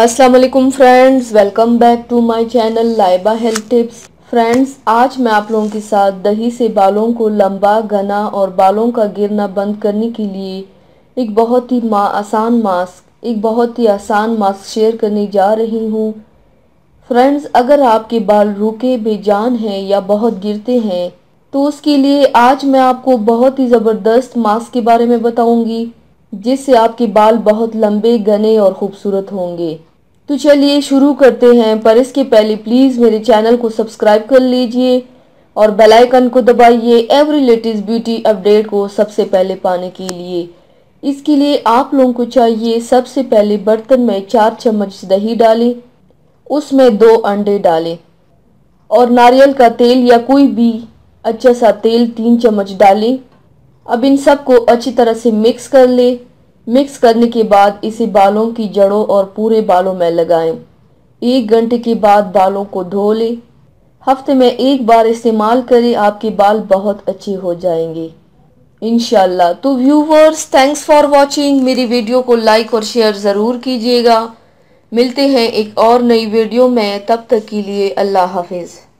अस्सलाम वालेकुम friends, welcome back to my channel Laiba health tips. Friends, आज मैं आप लोगों के साथ दही से बालों को लंबा, घना और बालों का गिरना बंद करने के लिए एक बहुत ही आसान मास्क शेयर करने जा रही हूँ। फ्रेंड्स, अगर आपके बाल रूखे बेजान हैं या बहुत गिरते हैं तो उसके लिए आज मैं आपको बहुत ही ज़बरदस्त मास्क के बारे में बताऊंगी जिससे आपके बाल बहुत लंबे, घने और खूबसूरत होंगे। तो चलिए शुरू करते हैं, पर इसके पहले प्लीज़ मेरे चैनल को सब्सक्राइब कर लीजिए और बेल आइकन को दबाइए एवरी लेटेस्ट ब्यूटी अपडेट को सबसे पहले पाने के लिए। इसके लिए आप लोगों को चाहिए, सबसे पहले बर्तन में 4 चम्मच दही डालें, उसमें 2 अंडे डालें और नारियल का तेल या कोई भी अच्छा सा तेल 3 चम्मच डालें। अब इन सब को अच्छी तरह से मिक्स कर लें। मिक्स करने के बाद इसे बालों की जड़ों और पूरे बालों में लगाएं। 1 घंटे के बाद बालों को धो लें। हफ्ते में 1 बार इस्तेमाल करें, आपके बाल बहुत अच्छे हो जाएंगे इंशाल्लाह। तो व्यूवर्स, थैंक्स फॉर वॉचिंग। मेरी वीडियो को लाइक और शेयर ज़रूर कीजिएगा। मिलते हैं एक और नई वीडियो में, तब तक के लिए अल्लाह हाफिज़।